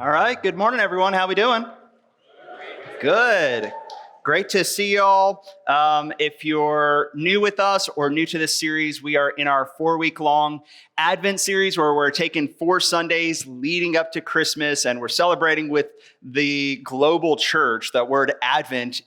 All right. Good morning, everyone. How we doing? Good. Great to see y'all. If you're new with us or new to this series, we are in our 4-week-long Advent series where we're taking 4 Sundays leading up to Christmas, and we're celebrating with the global church. That word Advent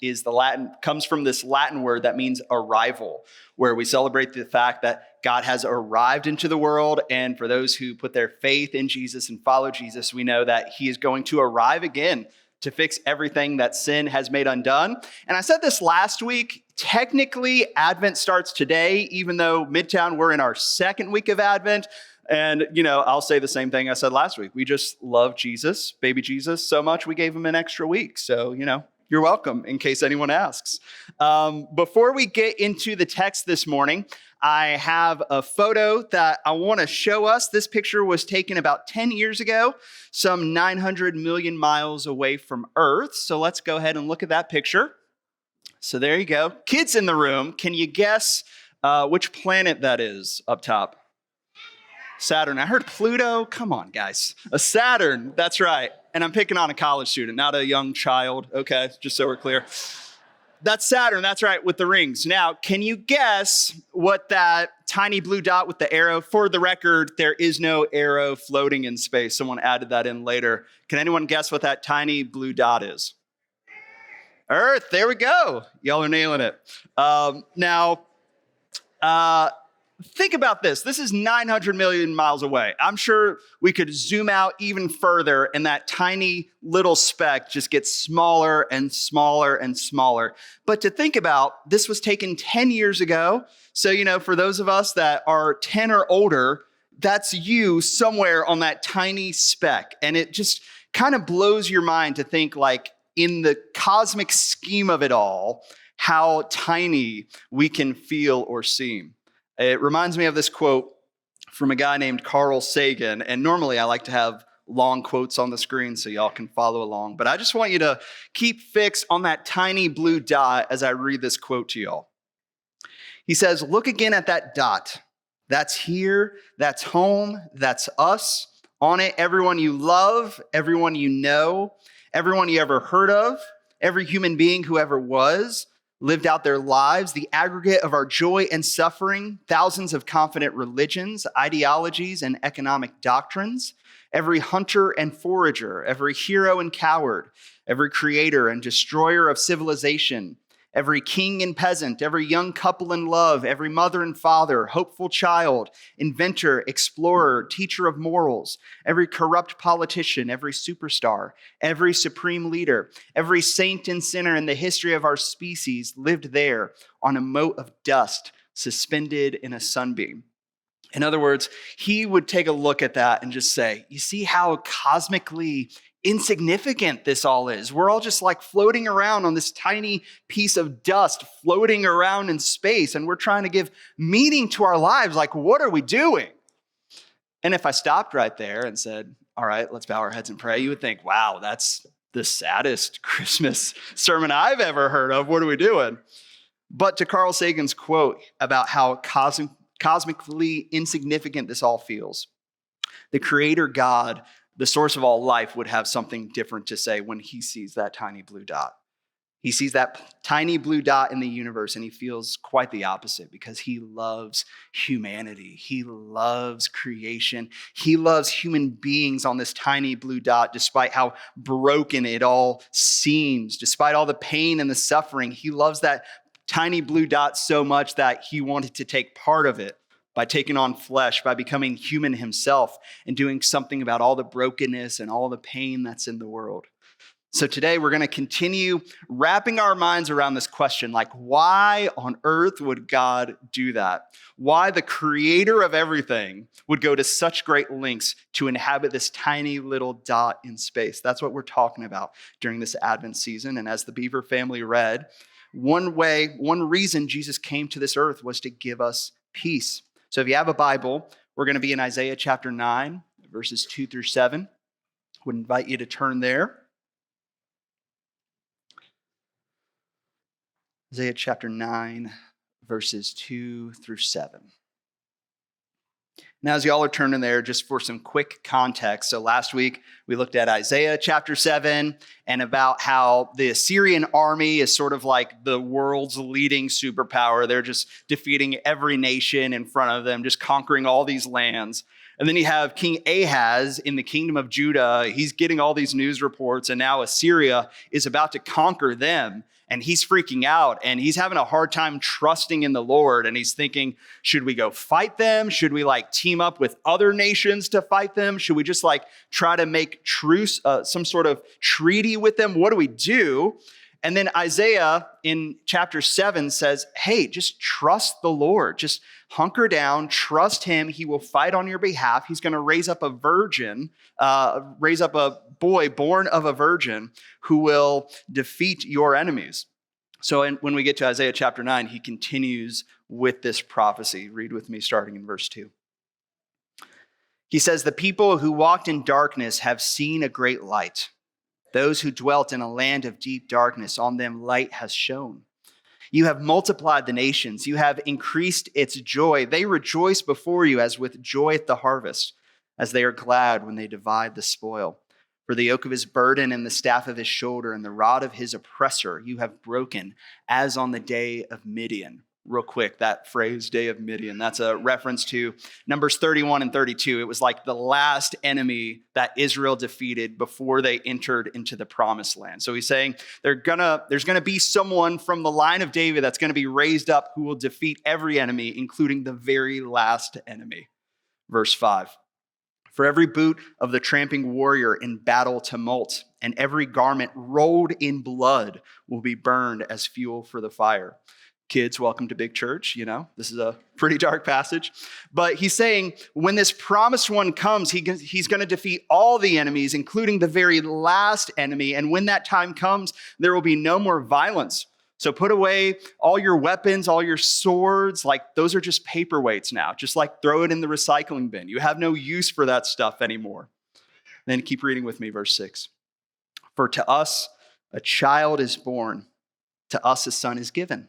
comes from this Latin word that means arrival, where we celebrate the fact that God has arrived into the world. And for those who put their faith in Jesus and follow Jesus, we know that he is going to arrive again to fix everything that sin has made undone. And I said this last week, technically Advent starts today, even though Midtown, we're in our 2nd week of Advent. And, I'll say the same thing I said last week. We just love Jesus, baby Jesus, so much we gave him an extra week. So, you're welcome in case anyone asks. Before we get into the text this morning, I have a photo that I want to show us. This picture was taken about 10 years ago, some 900 million miles away from Earth. So let's go ahead and look at that picture. So there you go. Kids in the room, can you guess which planet that is up top? Saturn. I heard Pluto. Come on, guys. A Saturn. That's right. And I'm picking on a college student, not a young child. Okay, just so we're clear. That's Saturn. That's right, with the rings. Now, can you guess what that tiny blue dot with the arrow? For the record, there is no arrow floating in space. Someone added that in later. Can anyone guess what that tiny blue dot is? Earth. There we go. Y'all are nailing it. Think about this. This is 900 million miles away. I'm sure we could zoom out even further and that tiny little speck just gets smaller and smaller and smaller. But to think about, this was taken 10 years ago. So, for those of us that are 10 or older, that's you somewhere on that tiny speck. And it just kind of blows your mind to think, like, in the cosmic scheme of it all, how tiny we can feel or seem. It reminds me of this quote from a guy named Carl Sagan. And normally I like to have long quotes on the screen so y'all can follow along. But I just want you to keep fixed on that tiny blue dot as I read this quote to y'all. He says, "Look again at that dot. That's here, that's home, that's us. On it, everyone you love, everyone you know, everyone you ever heard of, every human being who ever was, lived out their lives, the aggregate of our joy and suffering, thousands of confident religions, ideologies, and economic doctrines, every hunter and forager, every hero and coward, every creator and destroyer of civilization, every king and peasant, every young couple in love, every mother and father, hopeful child, inventor, explorer, teacher of morals, every corrupt politician, every superstar, every supreme leader, every saint and sinner in the history of our species lived there on a mote of dust suspended in a sunbeam." In other words, he would take a look at that and just say, you see how cosmically insignificant this all is. We're all just like floating around on this tiny piece of dust, floating around in space, and we're trying to give meaning to our lives. Like, what are we doing? And if I stopped right there and said, all right, let's bow our heads and pray, you would think, wow, that's the saddest Christmas sermon I've ever heard of. What are we doing? But to Carl Sagan's quote about how cosmically insignificant this all feels, the creator God, the source of all life, would have something different to say when he sees that tiny blue dot. He sees that tiny blue dot in the universe and he feels quite the opposite, because he loves humanity. He loves creation. He loves human beings on this tiny blue dot, despite how broken it all seems, despite all the pain and the suffering. He loves that tiny blue dot so much that he wanted to take part of it by taking on flesh, by becoming human himself and doing something about all the brokenness and all the pain that's in the world. So today we're going to continue wrapping our minds around this question, like, why on earth would God do that? Why the creator of everything would go to such great lengths to inhabit this tiny little dot in space? That's what we're talking about during this Advent season. And as the Beaver family read, one reason Jesus came to this earth was to give us peace. So if you have a Bible, we're going to be in Isaiah chapter 9, verses 2 through 7. Would invite you to turn there. Isaiah chapter 9, verses 2 through 7. Now, as y'all are turning there, just for some quick context. So last week, we looked at Isaiah chapter 7 and about how the Assyrian army is sort of like the world's leading superpower. They're just defeating every nation in front of them, just conquering all these lands. And then you have King Ahaz in the kingdom of Judah. He's getting all these news reports, and now Assyria is about to conquer them. And he's freaking out, and he's having a hard time trusting in the Lord. And he's thinking, should we go fight them? Should we team up with other nations to fight them? Should we just try to make truce, some sort of treaty with them? What do we do? And then Isaiah in chapter 7 says, hey, just trust the Lord. Just hunker down, trust him. He will fight on your behalf. He's going to raise up a virgin, raise up a boy born of a virgin who will defeat your enemies. So when we get to Isaiah chapter 9, he continues with this prophecy. Read with me starting in verse 2. He says, the people who walked in darkness have seen a great light. Those who dwelt in a land of deep darkness, on them light has shone. You have multiplied the nations. You have increased its joy. They rejoice before you as with joy at the harvest, as they are glad when they divide the spoil. For the yoke of his burden and the staff of his shoulder and the rod of his oppressor you have broken, as on the day of Midian. Real quick, that phrase, day of Midian, that's a reference to Numbers 31 and 32. It was like the last enemy that Israel defeated before they entered into the promised land. So he's saying there's gonna be someone from the line of David that's gonna be raised up who will defeat every enemy, including the very last enemy. Verse 5. For every boot of the tramping warrior in battle tumult, and every garment rolled in blood will be burned as fuel for the fire. Kids, welcome to Big Church. This is a pretty dark passage. But he's saying when this promised one comes, he's going to defeat all the enemies, including the very last enemy. And when that time comes, there will be no more violence. So put away all your weapons, all your swords. Those are just paperweights now. Just throw it in the recycling bin. You have no use for that stuff anymore. Then keep reading with me, verse 6. For to us a child is born, to us a son is given.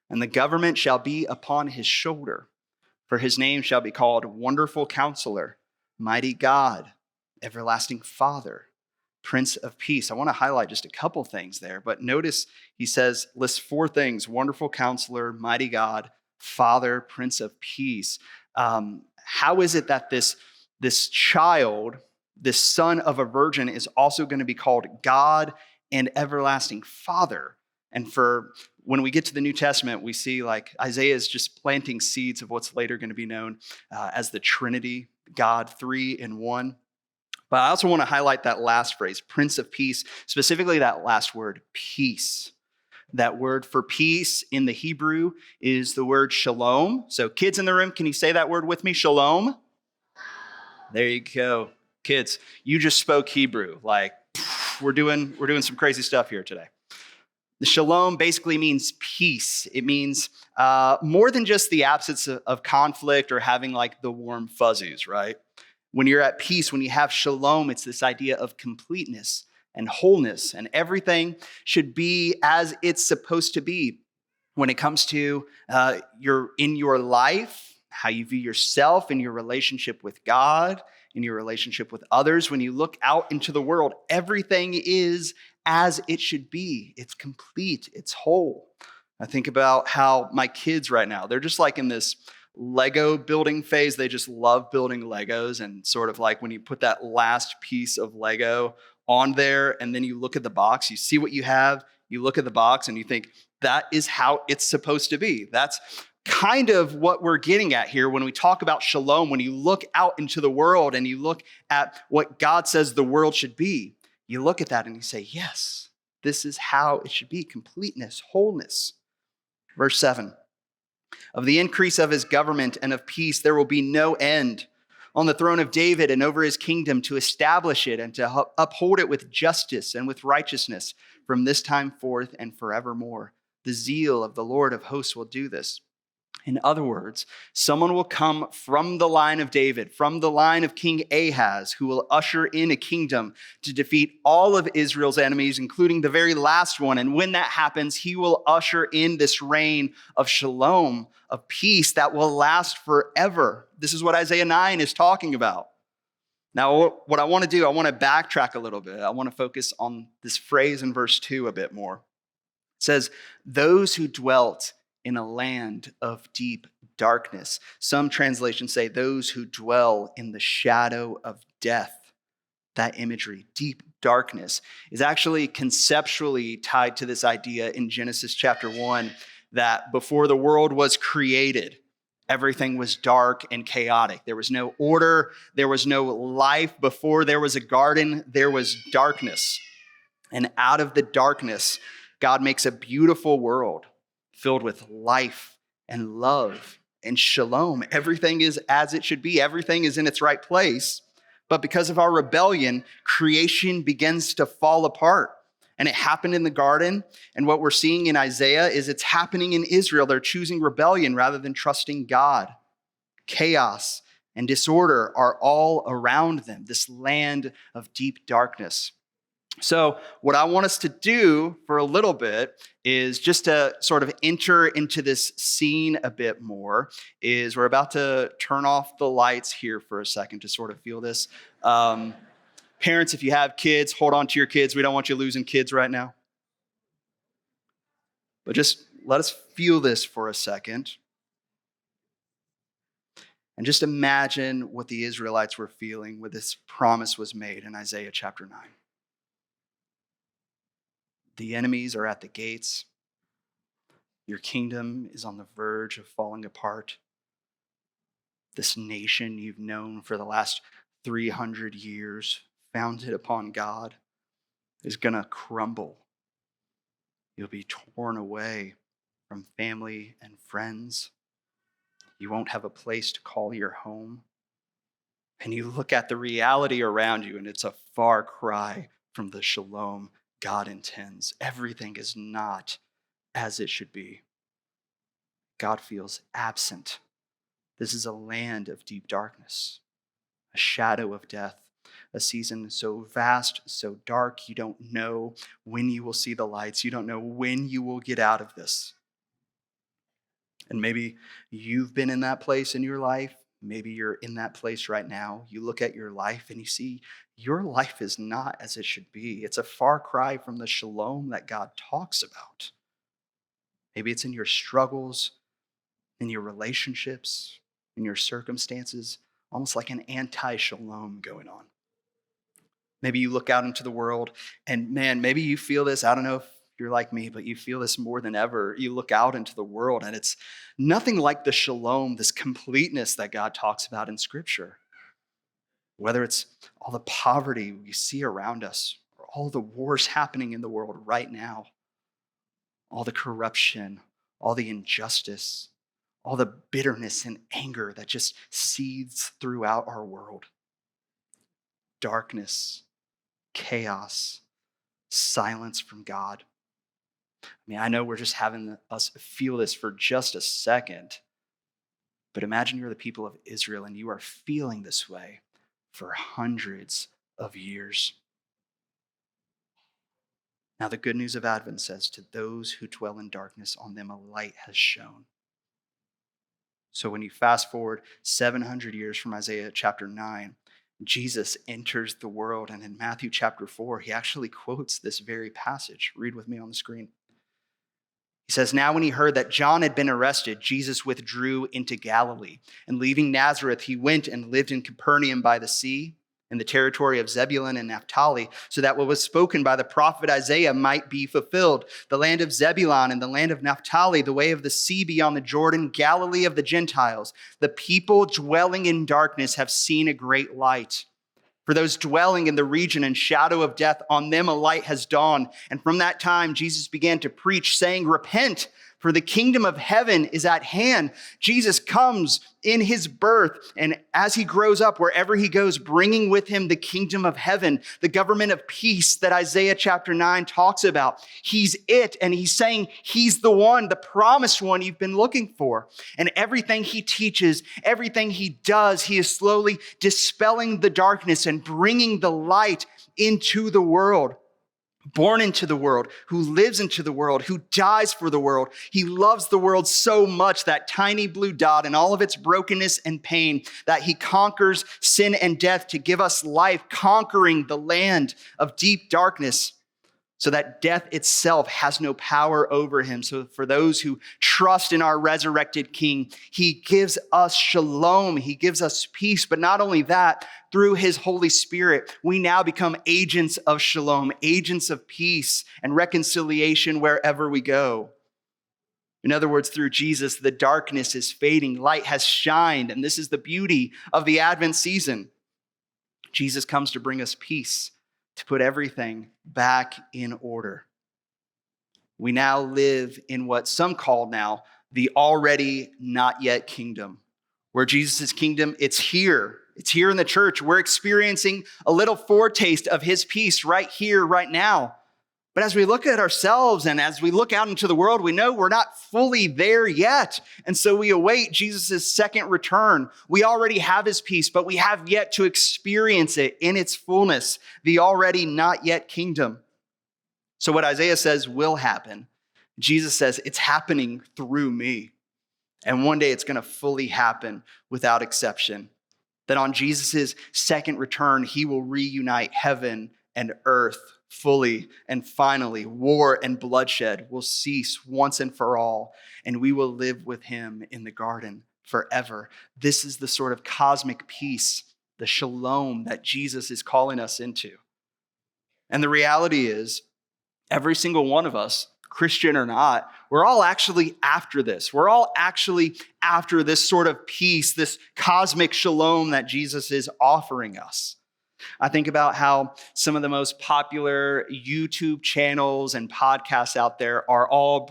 And the government shall be upon his shoulder. For his name shall be called Wonderful Counselor, Mighty God, Everlasting Father, Prince of Peace. I want to highlight just a couple things there, but notice he lists 4 things: Wonderful Counselor, Mighty God, Father, Prince of Peace. How is it that this child, this son of a virgin, is also going to be called God and Everlasting Father? And when we get to the New Testament, we see Isaiah is just planting seeds of what's later going to be known as the Trinity, God 3 in 1. But I also want to highlight that last phrase, Prince of Peace, specifically that last word, peace. That word for peace in the Hebrew is the word shalom. So kids in the room, can you say that word with me? Shalom. There you go. Kids, you just spoke Hebrew. We're doing some crazy stuff here today. The shalom basically means peace. It means more than just the absence of conflict or having the warm fuzzies, right? When you're at peace, when you have shalom, it's this idea of completeness and wholeness, and everything should be as it's supposed to be when it comes to your life, how you view yourself in your relationship with God, in your relationship with others. When you look out into the world, everything is as it should be. It's complete. It's whole. I think about how my kids right now, they're just in this Lego building phase. They just love building Legos, and sort of when you put that last piece of Lego on there and then you look at the box, you see what you have, you look at the box and you think that is how it's supposed to be. That's kind of what we're getting at here when we talk about shalom. When you look out into the world and you look at what God says the world should be, you look at that and you say, yes, this is how it should be: completeness, wholeness. Verse 7, of the increase of his government and of peace, there will be no end on the throne of David and over his kingdom, to establish it and to uphold it with justice and with righteousness from this time forth and forevermore. The zeal of the Lord of hosts will do this. In other words, someone will come from the line of David, from the line of King Ahaz, who will usher in a kingdom to defeat all of Israel's enemies, including the very last one. And when that happens, he will usher in this reign of shalom, of peace that will last forever. This is what Isaiah 9 is talking about. Now, what I want to do, I want to backtrack a little bit. I want to focus on this phrase in verse 2 a bit more. It says, those who dwelt in a land of deep darkness. Some translations say those who dwell in the shadow of death. That imagery, deep darkness, is actually conceptually tied to this idea in Genesis chapter 1 that before the world was created, everything was dark and chaotic. There was no order. There was no life. Before there was a garden, there was darkness. And out of the darkness, God makes a beautiful world filled with life and love and shalom. Everything is as it should be. Everything is in its right place. But because of our rebellion, creation begins to fall apart. And it happened in the garden. And what we're seeing in Isaiah is it's happening in Israel. They're choosing rebellion rather than trusting God. Chaos and disorder are all around them, this land of deep darkness. So what I want us to do for a little bit is just to sort of enter into this scene a bit more, is we're about to turn off the lights here for a second to sort of feel this. Parents, if you have kids, hold on to your kids. We don't want you losing kids right now. But just let us feel this for a second. And just imagine what the Israelites were feeling when this promise was made in Isaiah chapter 9. The enemies are at the gates. Your kingdom is on the verge of falling apart. This nation you've known for the last 300 years, founded upon God, is going to crumble. You'll be torn away from family and friends. You won't have a place to call your home. And you look at the reality around you, and it's a far cry from the shalom God intends. Everything is not as it should be. God feels absent. This is a land of deep darkness, a shadow of death, a season so vast, so dark, you don't know when you will see the lights. You don't know when you will get out of this. And maybe you've been in that place in your life. Maybe you're in that place right now. You look at your life and you see your life is not as it should be. It's a far cry from the shalom that God talks about. Maybe it's in your struggles, in your relationships, in your circumstances, almost like an anti-shalom going on. Maybe you look out into the world and man, maybe you feel this. I don't know if you're like me, but you feel this more than ever. You look out into the world and it's nothing like the shalom, this completeness that God talks about in Scripture. Whether it's all the poverty we see around us, or all the wars happening in the world right now, all the corruption, all the injustice, all the bitterness and anger that just seethes throughout our world. Darkness, chaos, silence from God. I mean, I know we're just having us feel this for just a second, but imagine you're the people of Israel and you are feeling this way for hundreds of years. Now, the good news of Advent says, to those who dwell in darkness, on them a light has shone. So when you fast forward 700 years from Isaiah chapter 9, Jesus enters the world. And in Matthew chapter 4, he actually quotes this very passage. Read with me on the screen. He says, now when he heard that John had been arrested, Jesus withdrew into Galilee. And leaving Nazareth, he went and lived in Capernaum by the sea, in the territory of Zebulun and Naphtali, so that what was spoken by the prophet Isaiah might be fulfilled. The land of Zebulun and the land of Naphtali, the way of the sea beyond the Jordan, Galilee of the Gentiles. The people dwelling in darkness have seen a great light. For those dwelling in the region and shadow of death, on them a light has dawned. And from that time, Jesus began to preach, saying, repent, For the kingdom of heaven is at hand. Jesus comes in his birth, and as he grows up, wherever he goes, bringing with him the kingdom of heaven, the government of peace that Isaiah chapter 9 talks about. He's it, and he's saying he's the one, the promised one you've been looking for. And everything he teaches, everything he does, he is slowly dispelling the darkness and bringing the light into the world. Born into the world, who lives into the world, who dies for the world. He loves the world so much, that tiny blue dot and all of its brokenness and pain, that he conquers sin and death to give us life, conquering the land of deep darkness, so that death itself has no power over him. So for those who trust in our resurrected King, he gives us shalom. He gives us peace. But not only that, through his Holy Spirit, we now become agents of shalom, agents of peace and reconciliation wherever we go. In other words, through Jesus, the darkness is fading. Light has shined. And this is the beauty of the Advent season. Jesus comes to bring us peace, to put everything back in order. We now live in what some call now the already not yet kingdom, where Jesus' kingdom, it's here. It's here in the church. We're experiencing a little foretaste of his peace right here, right now. But as we look at ourselves and as we look out into the world, we know we're not fully there yet. And so we await Jesus' second return. We already have his peace, but we have yet to experience it in its fullness, the already not yet kingdom. So what Isaiah says will happen, Jesus says it's happening through me. And one day it's going to fully happen without exception. That on Jesus' second return, he will reunite heaven and earth fully, and finally, war and bloodshed will cease once and for all, and we will live with him in the garden forever. This is the sort of cosmic peace, the shalom that Jesus is calling us into. And the reality is, every single one of us, Christian or not, we're all actually after this. We're all actually after this sort of peace, this cosmic shalom that Jesus is offering us. I think about how some of the most popular YouTube channels and podcasts out there are all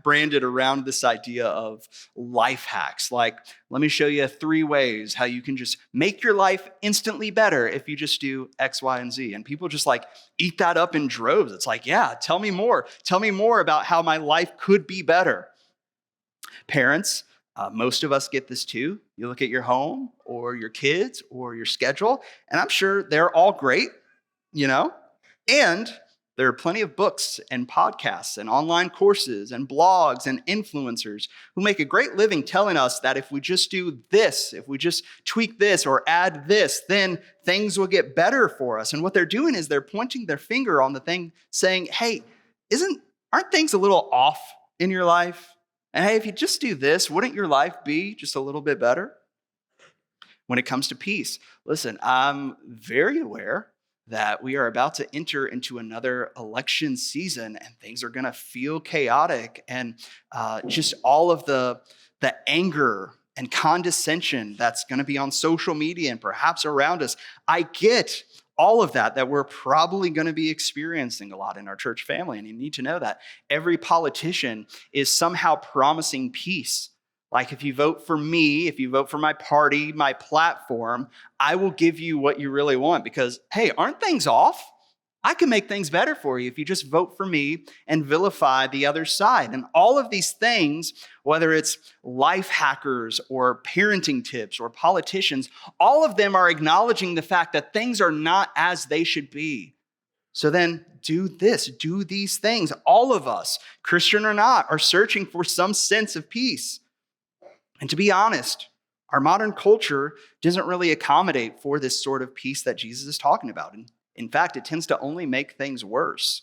branded around this idea of life hacks. Like, let me show you 3 ways how you can just make your life instantly better if you just do X, Y, and Z. And people just like eat that up in droves. It's like, yeah, tell me more. Tell me more about how my life could be better. Parents, most of us get this too. You look at your home or your kids or your schedule, and I'm sure they're all great, and there are plenty of books and podcasts and online courses and blogs and influencers who make a great living telling us that if we just do this, if we just tweak this or add this, then things will get better for us. And what they're doing is they're pointing their finger on the thing saying, hey, aren't things a little off in your life? And hey, if you just do this, wouldn't your life be just a little bit better? When it comes to peace, listen, I'm very aware that we are about to enter into another election season and things are going to feel chaotic, and just all of the anger and condescension that's going to be on social media and perhaps around us. I get all of that we're probably going to be experiencing a lot in our church family. And you need to know that every politician is somehow promising peace. Like, if you vote for me, if you vote for my party, my platform, I will give you what you really want because, hey, aren't things off? I can make things better for you if you just vote for me and vilify the other side. And all of these things, whether it's life hackers or parenting tips or politicians, all of them are acknowledging the fact that things are not as they should be. So then do these things. All of us, Christian or not, are searching for some sense of peace. And to be honest, our modern culture doesn't really accommodate for this sort of peace that Jesus is talking about. And in fact, it tends to only make things worse,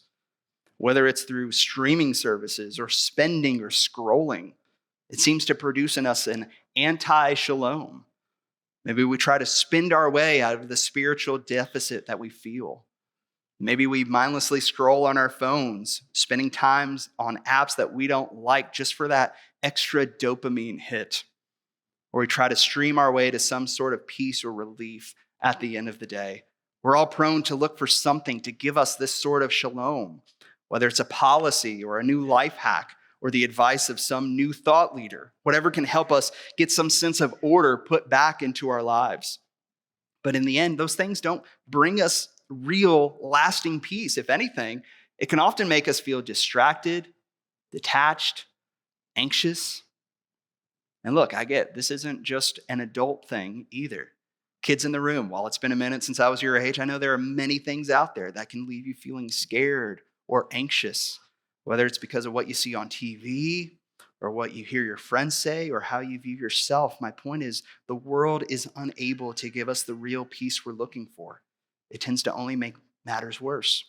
whether it's through streaming services or spending or scrolling. It seems to produce in us an anti-shalom. Maybe we try to spend our way out of the spiritual deficit that we feel. Maybe we mindlessly scroll on our phones, spending times on apps that we don't like just for that extra dopamine hit. Or we try to stream our way to some sort of peace or relief at the end of the day. We're all prone to look for something to give us this sort of shalom, whether it's a policy or a new life hack or the advice of some new thought leader, whatever can help us get some sense of order put back into our lives. But in the end, those things don't bring us real, lasting peace. If anything, it can often make us feel distracted, detached, anxious. And look, I get this isn't just an adult thing either. Kids in the room, while it's been a minute since I was your age, I know there are many things out there that can leave you feeling scared or anxious, whether it's because of what you see on TV or what you hear your friends say or how you view yourself. My point is, the world is unable to give us the real peace we're looking for. It tends to only make matters worse.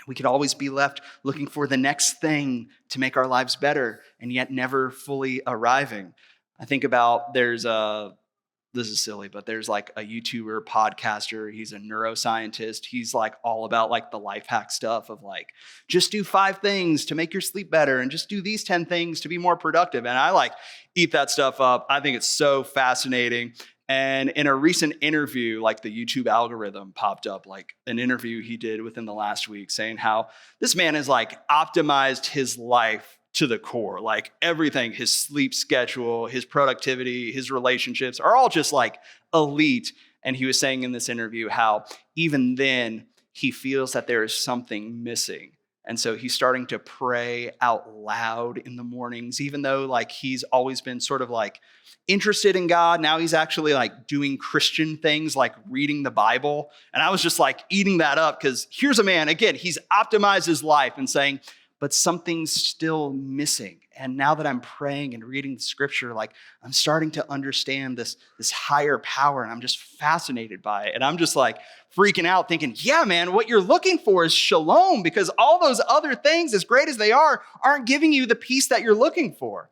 We could always be left looking for the next thing to make our lives better and yet never fully arriving. I think about this is silly, but there's like a YouTuber, podcaster. He's a neuroscientist. He's like all about like the life hack stuff of like, just do 5 things to make your sleep better and just do these 10 things to be more productive. And I like eat that stuff up. I think it's so fascinating. And in a recent interview, like the YouTube algorithm popped up, like an interview he did within the last week saying how this man has like optimized his life to the core, like everything, his sleep schedule, his productivity, his relationships are all just like elite. And he was saying in this interview how even then he feels that there is something missing. And so he's starting to pray out loud in the mornings, even though like he's always been sort of like interested in God. Now he's actually like doing Christian things like reading the Bible. And I was just like eating that up because here's a man, again, he's optimized his life and saying, but something's still missing. And now that I'm praying and reading the scripture, like I'm starting to understand this higher power, and I'm just fascinated by it. And I'm just like freaking out thinking, yeah, man, what you're looking for is shalom, because all those other things, as great as they are, aren't giving you the peace that you're looking for.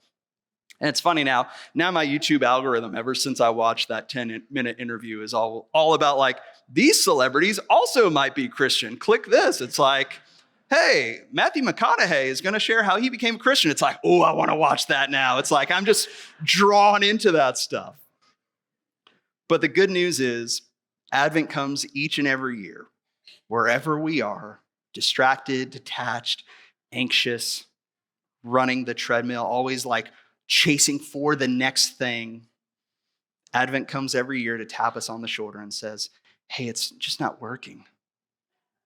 And it's funny now my YouTube algorithm, ever since I watched that 10-minute interview, is all about like, these celebrities also might be Christian. Click this. It's like, hey, Matthew McConaughey is going to share how he became a Christian. It's like, oh, I want to watch that now. It's like, I'm just drawn into that stuff. But the good news is Advent comes each and every year, wherever we are, distracted, detached, anxious, running the treadmill, always like chasing for the next thing. Advent comes every year to tap us on the shoulder and says, hey, it's just not working.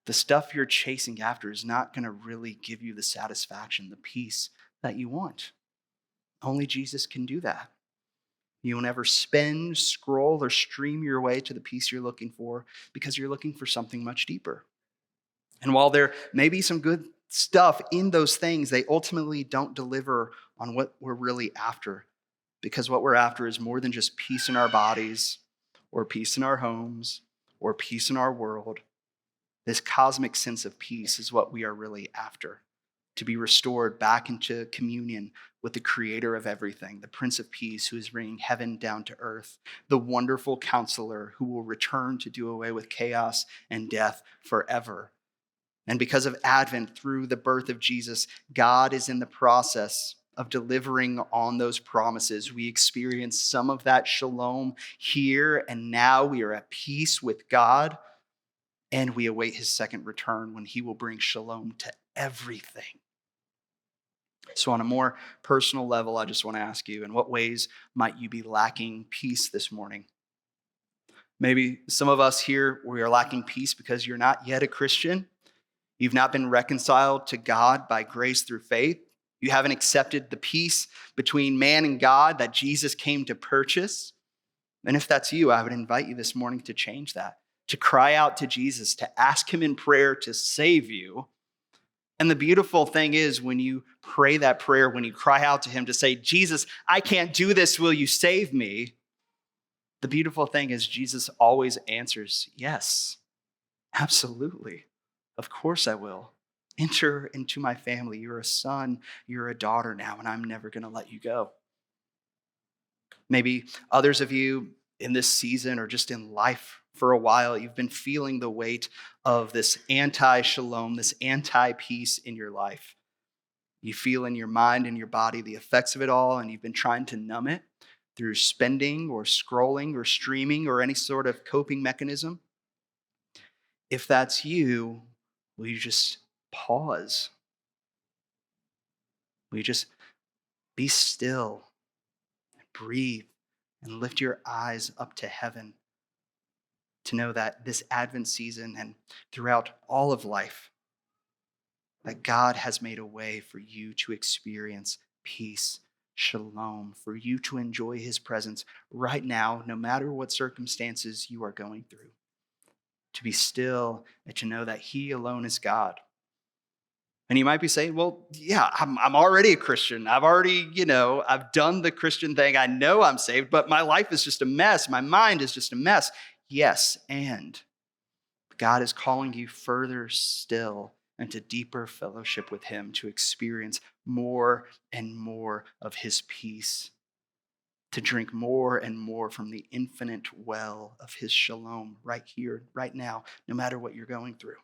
The stuff you're chasing after is not going to really give you the satisfaction, the peace that you want. Only Jesus can do that. You will never spend, scroll, or stream your way to the peace you're looking for because you're looking for something much deeper. And while there may be some good stuff in those things, they ultimately don't deliver on what we're really after, because what we're after is more than just peace in our bodies or peace in our homes or peace in our world. This cosmic sense of peace is what we are really after, to be restored back into communion with the creator of everything, the Prince of Peace who is bringing heaven down to earth, the wonderful counselor who will return to do away with chaos and death forever. And because of Advent, through the birth of Jesus, God is in the process of delivering on those promises. We experience some of that shalom here and now. We are at peace with God. And we await his second return when he will bring shalom to everything. So on a more personal level, I just want to ask you, in what ways might you be lacking peace this morning? Maybe some of us here, we are lacking peace because you're not yet a Christian. You've not been reconciled to God by grace through faith. You haven't accepted the peace between man and God that Jesus came to purchase. And if that's you, I would invite you this morning to change that, to cry out to Jesus, to ask him in prayer to save you. And the beautiful thing is when you pray that prayer, when you cry out to him to say, Jesus, I can't do this, will you save me? The beautiful thing is Jesus always answers, yes, absolutely. Of course I will. Enter into my family. You're a son, you're a daughter now, and I'm never going to let you go. Maybe others of you in this season or just in life for a while, you've been feeling the weight of this anti-shalom, this anti-peace in your life. You feel in your mind and your body the effects of it all, and you've been trying to numb it through spending or scrolling or streaming or any sort of coping mechanism. If that's you, will you just pause? Will you just Be still, breathe, and lift your eyes up to heaven to know that this Advent season and throughout all of life, that God has made a way for you to experience peace, shalom, for you to enjoy his presence right now, no matter what circumstances you are going through. To be still and to know that he alone is God. And you might be saying, well, yeah, I'm already a Christian. I've already, I've done the Christian thing. I know I'm saved, but my life is just a mess. My mind is just a mess. Yes, and God is calling you further still into deeper fellowship with him to experience more and more of his peace, to drink more and more from the infinite well of his shalom right here, right now, no matter what you're going through.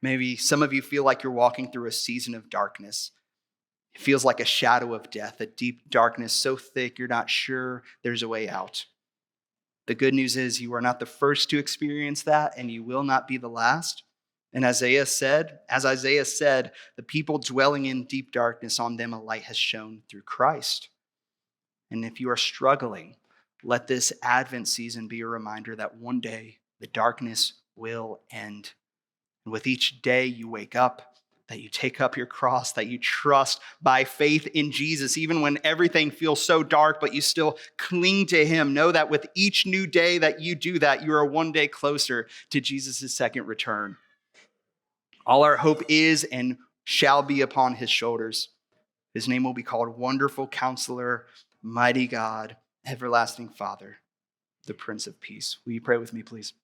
Maybe some of you feel like you're walking through a season of darkness. It feels like a shadow of death, a deep darkness so thick you're not sure there's a way out. The good news is you are not the first to experience that, and you will not be the last. And as Isaiah said, the people dwelling in deep darkness, on them a light has shone through Christ. And if you are struggling, let this Advent season be a reminder that one day the darkness will end. And with each day you wake up, that you take up your cross, that you trust by faith in Jesus, even when everything feels so dark, but you still cling to him. Know that with each new day that you do that, you are one day closer to Jesus' second return. All our hope is and shall be upon his shoulders. His name will be called Wonderful Counselor, Mighty God, Everlasting Father, the Prince of Peace. Will you pray with me, please?